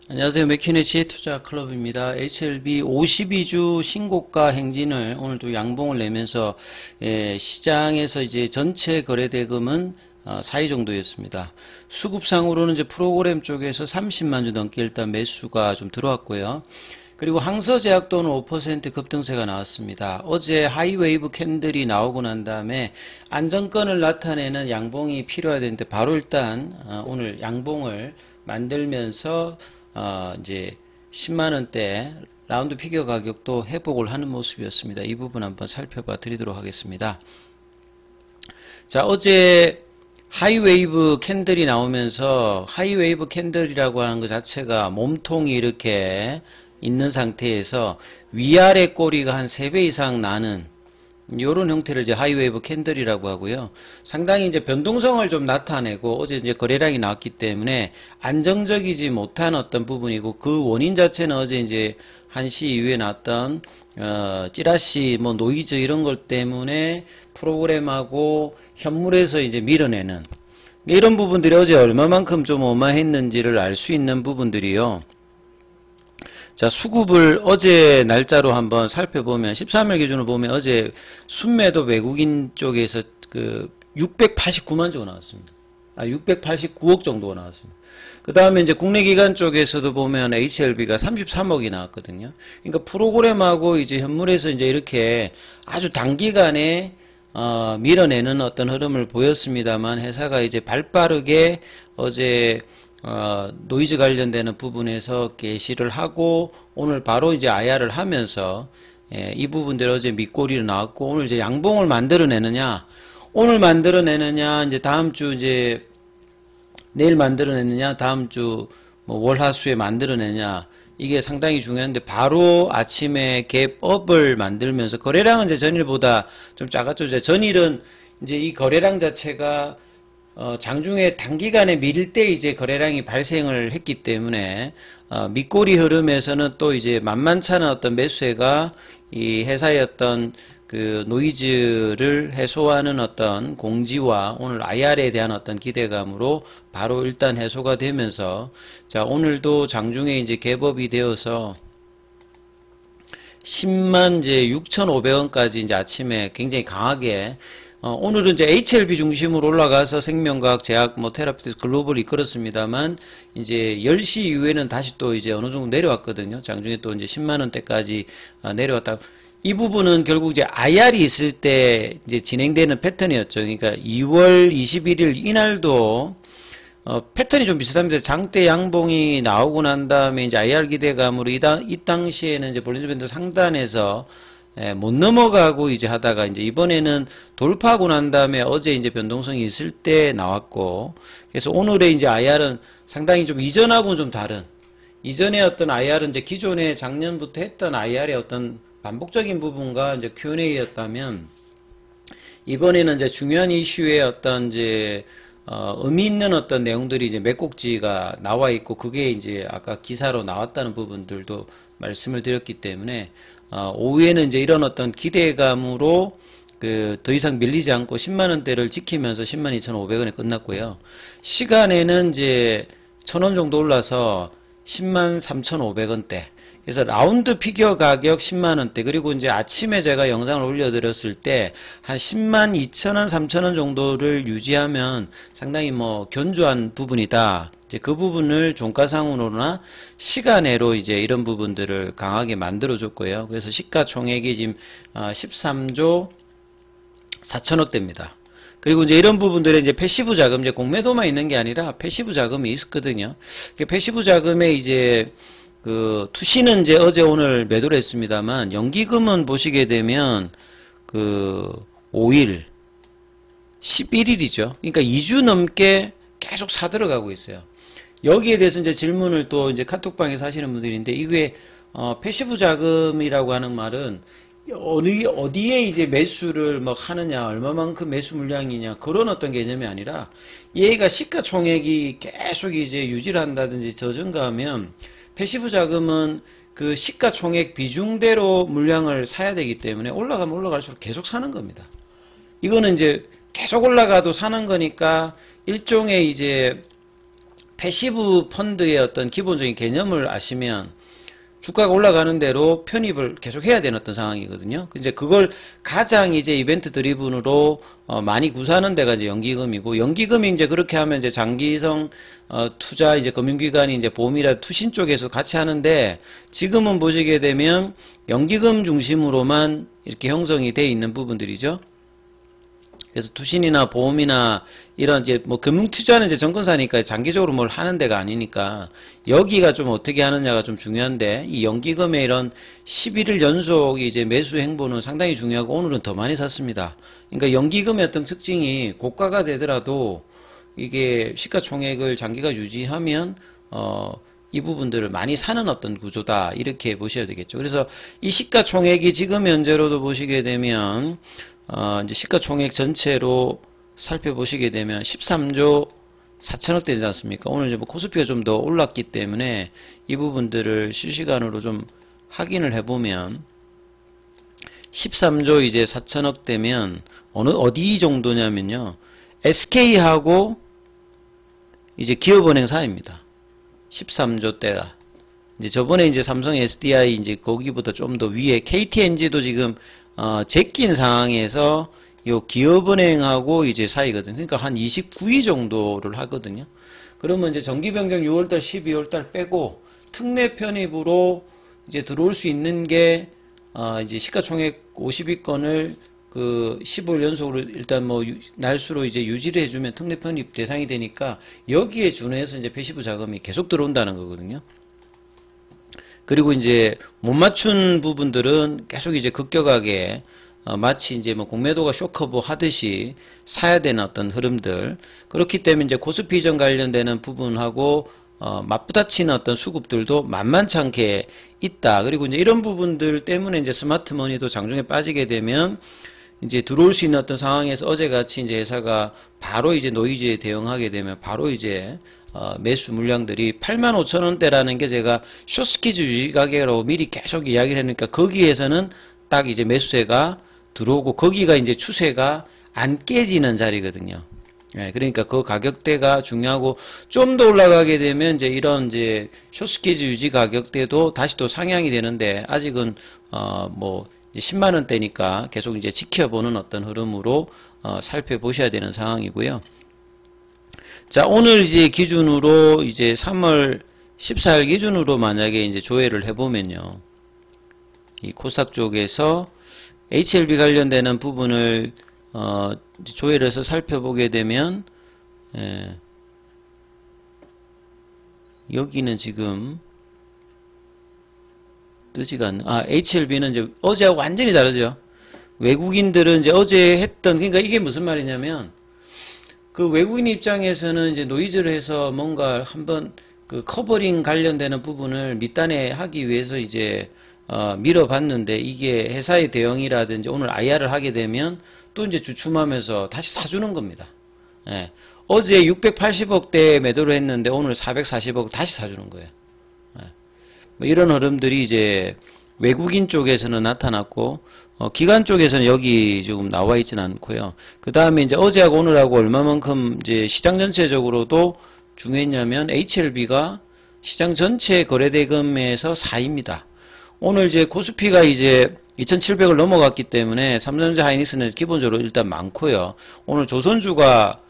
안녕하세요. 맥키네치의 투자클럽입니다. HLB 52주 신고가 행진을 오늘도 양봉을 내면서 시장에서 이제 전체 거래대금은 4위 정도였습니다. 수급상으로는 이제 프로그램 쪽에서 30만 주 넘게 일단 매수가 좀 들어왔고요. 그리고 항서제약도는 5% 급등세가 나왔습니다. 어제 하이웨이브 캔들이 나오고 난 다음에 안정권을 나타내는 양봉이 필요하다는데 바로 일단 오늘 양봉을 만들면서 이제 10만원대 라운드 피겨 가격도 회복을 하는 모습이었습니다. 이 부분 한번 살펴봐 드리도록 하겠습니다. 자, 어제 하이웨이브 캔들이 나오면서 하이웨이브 캔들이라고 하는 것 자체가 몸통이 이렇게 있는 상태에서 위아래 꼬리가 한 3배 이상 나는 이런 형태를 이제 하이웨이브 캔들이라고 하고요. 상당히 이제 변동성을 좀 나타내고 어제 이제 거래량이 나왔기 때문에 안정적이지 못한 어떤 부분이고 그 원인 자체는 어제 이제 1시 이후에 나왔던 찌라시 뭐 노이즈 이런 것 때문에 프로그램하고 현물에서 이제 밀어내는 이런 부분들이 어제 얼마만큼 좀 어마했는지를 알 수 있는 부분들이요. 자, 수급을 어제 날짜로 한번 살펴보면 13일 기준으로 보면 어제 순매도 외국인 쪽에서 그 689만 주 나왔습니다. 689억 정도가 나왔습니다. 그 다음에 이제 국내 기관 쪽에서도 보면 HLB가 33억이 나왔거든요. 그러니까 프로그램하고 이제 현물에서 이제 이렇게 아주 단기간에 밀어내는 어떤 흐름을 보였습니다만 회사가 이제 발빠르게 어제 노이즈 관련되는 부분에서 게시를 하고 오늘 바로 이제 IR을 하면서 이 부분들 어제 밑꼬리로 나왔고 오늘 이제 양봉을 만들어내느냐 오늘 만들어내느냐 이제 다음 주 이제 내일 만들어내느냐 다음 주 뭐 월화수에 만들어내냐 이게 상당히 중요한데 바로 아침에 갭업을 만들면서 거래량은 이제 전일보다 좀 작았죠. 이제 전일은 이제 이 거래량 자체가 장중에 단기간에 밀 때 이제 거래량이 발생을 했기 때문에 밑꼬리 흐름에서는 또 이제 만만찮은 어떤 매수세가 이 회사의 어떤 그 노이즈를 해소하는 어떤 공지와 오늘 IR에 대한 어떤 기대감으로 바로 일단 해소가 되면서 자 오늘도 장중에 이제 갭업이 되어서 10만 이제 6,500원까지 이제 아침에 굉장히 강하게 오늘은 이제 HLB 중심으로 올라가서 생명과학, 제약, 뭐 테라피스 글로벌 이끌었습니다만 이제 10시 이후에는 다시 또 이제 어느 정도 내려왔거든요. 장중에 또 이제 10만 원대까지 내려왔다. 이 부분은 결국 이제 IR이 있을 때 이제 진행되는 패턴이었죠. 그러니까 2월 21일 이날도 패턴이 좀 비슷합니다. 장대 양봉이 나오고 난 다음에 이제 IR 기대감으로 이 당시에는 이제 볼린저 밴드 상단에서 못 넘어가고 이제 하다가 이제 이번에는 돌파하고 난 다음에 어제 이제 변동성이 있을 때 나왔고 그래서 오늘의 이제 IR은 상당히 좀 이전하고는 좀 다른 이전의 어떤 IR은 이제 기존에 작년부터 했던 IR의 어떤 반복적인 부분과 이제 Q&A였다면 이번에는 이제 중요한 이슈의 어떤 이제 의미 있는 어떤 내용들이 이제 몇 곡지가 나와 있고 그게 이제 아까 기사로 나왔다는 부분들도 말씀을 드렸기 때문에 오후에는 이제 이런 어떤 기대감으로 더 이상 밀리지 않고 10만원대를 지키면서 102,500원에 끝났고요. 시간에는 이제 1,000원 정도 올라서 103,500원대. 그래서 라운드 피겨 가격 10만원대 그리고 이제 아침에 제가 영상을 올려드렸을 때 한 102,000원, 3,000원 정도를 유지하면 상당히 뭐 견조한 부분이다. 이제 그 부분을 종가상으로나 시간외로 이제 이런 부분들을 강하게 만들어줬고요. 그래서 시가총액이 지금 13조 4천억대입니다. 그리고 이제 이런 부분들에 이제 패시브 자금, 이제 공매도만 있는 게 아니라 패시브 자금이 있었거든요. 패시브 자금에 이제 투시는 이제 어제 오늘 매도를 했습니다만 연기금은 보시게 되면 5일 11일이죠. 그러니까 2주 넘게 계속 사들어가고 있어요. 여기에 대해서 이제 질문을 또 이제 카톡방에서 하시는 분들인데 이게 패시브 자금이라고 하는 말은 어디에 이제 매수를 뭐 하느냐 얼마만큼 매수 물량이냐 그런 어떤 개념이 아니라 얘가 시가총액이 계속 이제 유지를 한다든지 저증가하면 패시브 자금은 그 시가총액 비중대로 물량을 사야 되기 때문에 올라가면 올라갈수록 계속 사는 겁니다. 이거는 이제 계속 올라가도 사는 거니까 일종의 이제 패시브 펀드의 어떤 기본적인 개념을 아시면 주가가 올라가는 대로 편입을 계속 해야 되는 어떤 상황이거든요. 이제 그걸 가장 이제 이벤트 드리븐으로 많이 구사하는 데가 이제 연기금이고, 연기금이 이제 그렇게 하면 이제 장기성 투자 이제 금융기관이 이제 보험이라 투신 쪽에서 같이 하는데, 지금은 보시게 되면 연기금 중심으로만 이렇게 형성이 돼 있는 부분들이죠. 그래서 투신이나 보험이나 이런 이제 뭐 금융 투자는 이제 정권사니까 장기적으로 뭘 하는 데가 아니니까 여기가 좀 어떻게 하느냐가 좀 중요한데, 이 연기금의 이런 11일 연속 이제 매수 행보는 상당히 중요하고 오늘은 더 많이 샀습니다. 그러니까 연기금의 어떤 특징이 고가가 되더라도 이게 시가총액을 장기가 유지하면 이 부분들을 많이 사는 어떤 구조다, 이렇게 보셔야 되겠죠. 그래서 이 시가총액이 지금 현재로도 보시게 되면 이제 시가총액 전체로 살펴보시게 되면 13조 4천억 되지 않습니까? 오늘 이제 뭐 코스피가 좀 더 올랐기 때문에 이 부분들을 실시간으로 좀 확인을 해보면 13조 이제 4천억 되면 어디 정도냐면요, SK하고 이제 기업은행 사이입니다. 13조 대가. 이제 저번에 이제 삼성 SDI 이제 거기보다 좀 더 위에 KTNG도 지금 제낀 상황에서 요 기업은행하고 이제 사이거든요. 그러니까 한 29위 정도를 하거든요. 그러면 이제 정기변경 6월달, 12월달 빼고 특례 편입으로 이제 들어올 수 있는 게 이제 시가총액 50위권을 그 15일 연속으로 일단 뭐 날수로 이제 유지를 해주면 특례 편입 대상이 되니까 여기에 준해서 이제 패시브 자금이 계속 들어온다는 거거든요. 그리고 이제 못 맞춘 부분들은 계속 이제 급격하게 마치 이제 뭐 공매도가 쇼커브 하듯이 사야 되는 어떤 흐름들, 그렇기 때문에 이제 코스피 이전 관련되는 부분하고 맞부딪히는 어떤 수급들도 만만치 않게 있다. 그리고 이제 이런 부분들 때문에 이제 스마트머니도 장중에 빠지게 되면 이제 들어올 수 있는 어떤 상황에서 어제같이 이제 회사가 바로 이제 노이즈에 대응하게 되면 바로 이제 매수 물량들이 85,000원대라는 게 제가 숏스키즈 유지 가격이라고 미리 계속 이야기를 했으니까 거기에서는 딱 이제 매수세가 들어오고 거기가 이제 추세가 안 깨지는 자리거든요. 예, 그러니까 그 가격대가 중요하고 좀 더 올라가게 되면 이제 이런 이제 숏스키즈 유지 가격대도 다시 또 상향이 되는데 아직은 뭐 10만 원대니까 계속 이제 지켜보는 어떤 흐름으로 살펴보셔야 되는 상황이고요. 자, 오늘 이제 기준으로 이제 3월 14일 기준으로 만약에 이제 조회를 해보면요, 이 코스닥 쪽에서 HLB 관련되는 부분을 조회를 해서 살펴보게 되면 여기는 지금 뜨지가 않는, HLB는 이제 어제하고 완전히 다르죠. 외국인들은 이제 어제 했던, 그러니까 이게 무슨 말이냐면, 그 외국인 입장에서는 이제 노이즈를 해서 뭔가 한번 그 커버링 관련되는 부분을 밑단에 하기 위해서 이제 밀어봤는데 이게 회사의 대응이라든지 오늘 IR을 하게 되면 또 이제 주춤하면서 다시 사주는 겁니다. 예. 어제 680억대 매도를 했는데 오늘 440억 다시 사주는 거예요. 예. 뭐 이런 흐름들이 이제 외국인 쪽에서는 나타났고, 기관 쪽에서는 여기 지금 나와 있지는 않고요. 그 다음에 이제 어제하고 오늘하고 얼마만큼 이제 시장 전체적으로도 중요했냐면 HLB가 시장 전체 거래대금에서 4위입니다. 오늘 이제 코스피가 이제 2700을 넘어갔기 때문에 삼성전자 하이닉스는 기본적으로 일단 많고요. 오늘 조선주가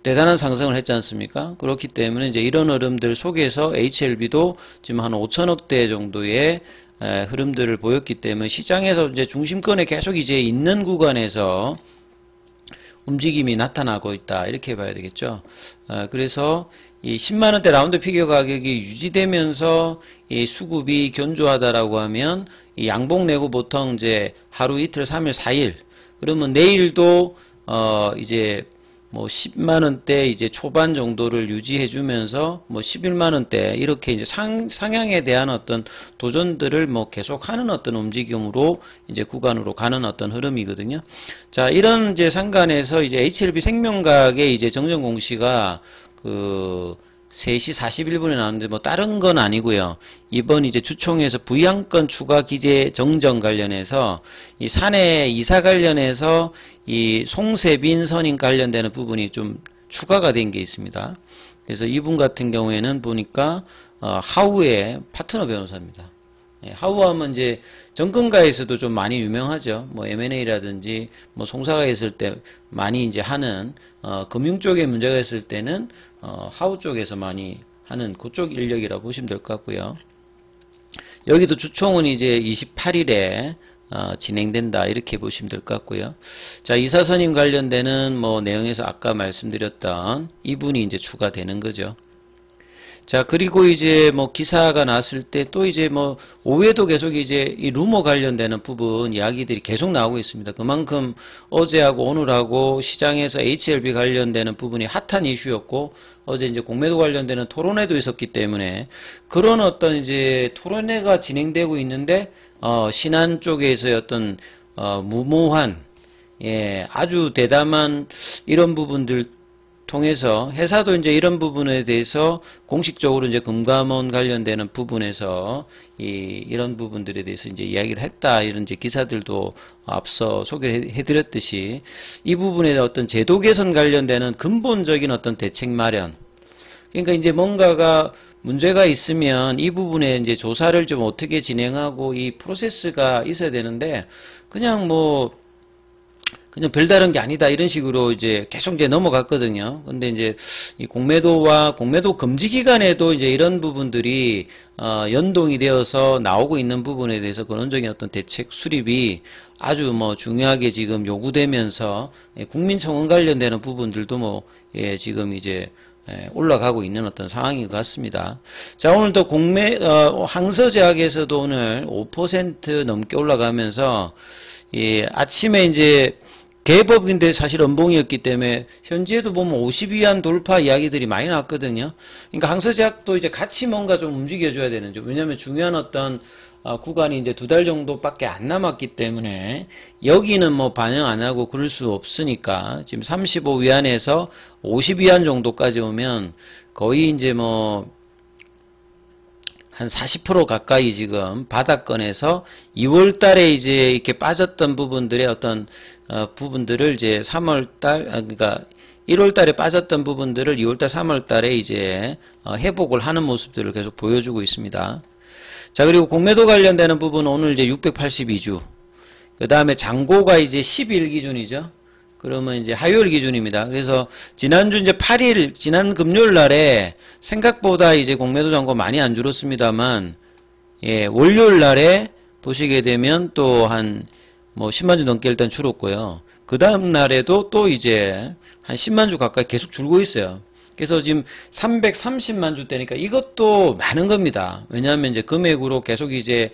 대단한 상승을 했지 않습니까? 그렇기 때문에 이제 이런 흐름들 속에서 HLB도 지금 한 5천억대 정도의 흐름들을 보였기 때문에 시장에서 이제 중심권에 계속 이제 있는 구간에서 움직임이 나타나고 있다, 이렇게 봐야 되겠죠. 그래서 이 10만원대 라운드 피겨 가격이 유지되면서 이 수급이 견조하다라고 하면 이 양봉 내고 보통 이제 하루 이틀 3일 4일 그러면 내일도 이제 뭐 10만원대 이제 초반 정도를 유지해 주면서 뭐 11만원대 이렇게 이제 상향에 대한 어떤 도전들을 뭐 계속하는 어떤 움직임으로 이제 구간으로 가는 어떤 흐름이거든요. 자, 이런 이제 상관에서 이제 HLB 생명각의 이제 정정 공시가 그 3시 41분에 나왔는데 뭐 다른 건 아니고요. 이번 이제 주총에서 부양권 추가 기재 정정 관련해서 이 사내 이사 관련해서 이 송세빈 선임 관련되는 부분이 좀 추가가 된 게 있습니다. 그래서 이분 같은 경우에는 보니까 하우의 파트너 변호사입니다. 예, 하우하면 이제 정권가에서도 좀 많이 유명하죠. 뭐 M&A라든지 뭐 송사가 있을 때 많이 이제 하는 금융 쪽에 문제가 있을 때는 하우 쪽에서 많이 하는 그쪽 인력이라고 보시면 될 것 같고요. 여기도 주총은 이제 28일에 진행된다 이렇게 보시면 될 것 같고요. 자, 이사선임 관련되는 뭐 내용에서 아까 말씀드렸던 이분이 이제 추가되는 거죠. 자, 그리고 이제 뭐 기사가 났을 때 또 이제 뭐 오후에도 계속 이제 이 루머 관련되는 부분 이야기들이 계속 나오고 있습니다. 그만큼 어제하고 오늘하고 시장에서 HLB 관련되는 부분이 핫한 이슈였고, 어제 이제 공매도 관련되는 토론회도 있었기 때문에 그런 어떤 이제 토론회가 진행되고 있는데 신한 쪽에서의 어떤 무모한, 예, 아주 대담한 이런 부분들 통해서 회사도 이제 이런 부분에 대해서 공식적으로 이제 금감원 관련되는 부분에서 이런 부분들에 대해서 이제 이야기를 했다, 이런 이제 기사들도 앞서 소개해 드렸듯이 이 부분에 어떤 제도 개선 관련되는 근본적인 어떤 대책 마련, 그러니까 이제 뭔가가 문제가 있으면 이 부분에 이제 조사를 좀 어떻게 진행하고 이 프로세스가 있어야 되는데 그냥 별다른 게 아니다 이런 식으로 이제 계속 이제 넘어갔거든요. 근데 이제 이 공매도와 공매도 금지 기간에도 이제 이런 부분들이 연동이 되어서 나오고 있는 부분에 대해서 근원적인 어떤 대책 수립이 아주 뭐 중요하게 지금 요구되면서 국민청원 관련되는 부분들도 지금 이제 올라가고 있는 어떤 상황인 것 같습니다. 자, 오늘도 항서제약에서도 오늘 5% 넘게 올라가면서 아침에 이제 개법인데 사실 연봉이었기 때문에 현지에도 보면 50위안 돌파 이야기들이 많이 나왔거든요. 그러니까 항서제약도 이제 같이 뭔가 좀 움직여줘야 되는 점. 왜냐하면 중요한 어떤 구간이 이제 2달 정도밖에 안 남았기 때문에 여기는 뭐 반영 안 하고 그럴 수 없으니까 지금 35위안에서 50위안 정도까지 오면 거의 이제 뭐 한 40% 가까이 지금 바닥권에서 2월 달에 이제 이렇게 빠졌던 부분들의 어떤 부분들을 이제 3월 달, 그러니까 1월 달에 빠졌던 부분들을 2월 달, 3월 달에 이제 회복을 하는 모습들을 계속 보여주고 있습니다. 자, 그리고 공매도 관련되는 부분은 오늘 이제 682주. 그 다음에 잔고가 이제 10일 기준이죠. 그러면 이제 화요일 기준입니다. 그래서 지난주 이제 8일, 지난 금요일 날에 생각보다 이제 공매도 잔고 많이 안 줄었습니다만, 예, 월요일 날에 보시게 되면 또 한 뭐 10만 주 넘게 일단 줄었고요. 그 다음 날에도 또 이제 한 10만 주 가까이 계속 줄고 있어요. 그래서 지금 330만 주대니까 이것도 많은 겁니다. 왜냐하면 이제 금액으로 계속 이제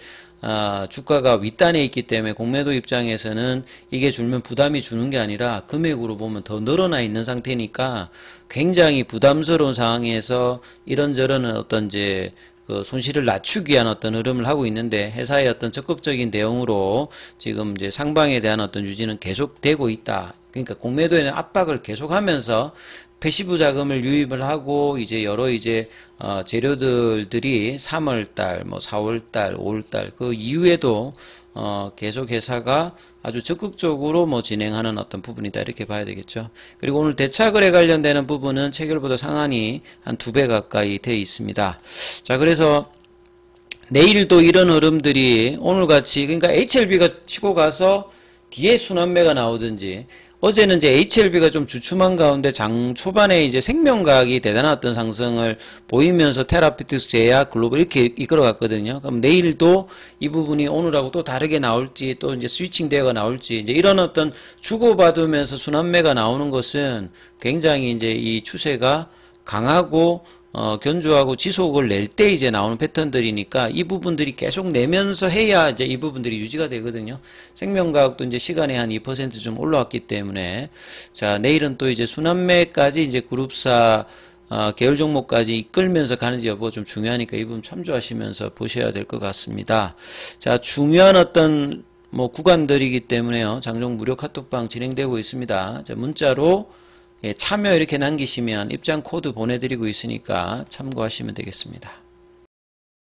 주가가 윗단에 있기 때문에 공매도 입장에서는 이게 줄면 부담이 주는 게 아니라 금액으로 보면 더 늘어나 있는 상태니까 굉장히 부담스러운 상황에서 이런저런 어떤 이제 그 손실을 낮추기 위한 어떤 흐름을 하고 있는데 회사의 어떤 적극적인 대응으로 지금 이제 상방에 대한 어떤 유지는 계속되고 있다. 그러니까 공매도에는 압박을 계속하면서 패시브 자금을 유입을 하고 이제 여러 이제 재료들이 3월달, 뭐 4월달, 5월달 그 이후에도 계속 회사가 아주 적극적으로 뭐 진행하는 어떤 부분이다 이렇게 봐야 되겠죠. 그리고 오늘 대차거래 관련되는 부분은 체결보다 상한이 한 2배 가까이 돼 있습니다. 자, 그래서 내일도 이런 흐름들이 오늘같이, 그러니까 HLB가 치고 가서 뒤에 순환매가 나오든지, 어제는 이제 HLB가 좀 주춤한 가운데 장 초반에 이제 생명과학이 대단한 어떤 상승을 보이면서 테라피틱스, 제약, 글로벌 이렇게 이끌어갔거든요. 그럼 내일도 이 부분이 오늘하고 또 다르게 나올지, 또 이제 스위칭 대회가 나올지, 이제 이런 어떤 주고받으면서 순환매가 나오는 것은 굉장히 이제 이 추세가 강하고 견주하고 지속을 낼 때 이제 나오는 패턴들이니까 이 부분들이 계속 내면서 해야 이제 이 부분들이 유지가 되거든요. 생명과학도 이제 시간에 한 2% 좀 올라왔기 때문에, 자, 내일은 또 이제 순환매까지 이제 그룹사 계열 종목까지 이끌면서 가는지 여부가 좀 중요하니까 이 부분 참조하시면서 보셔야 될 것 같습니다. 자, 중요한 어떤 뭐 구간들이기 때문에요. 장종 무료 카톡방 진행되고 있습니다. 자, 문자로 참여 이렇게 남기시면 입장 코드 보내드리고 있으니까 참고하시면 되겠습니다.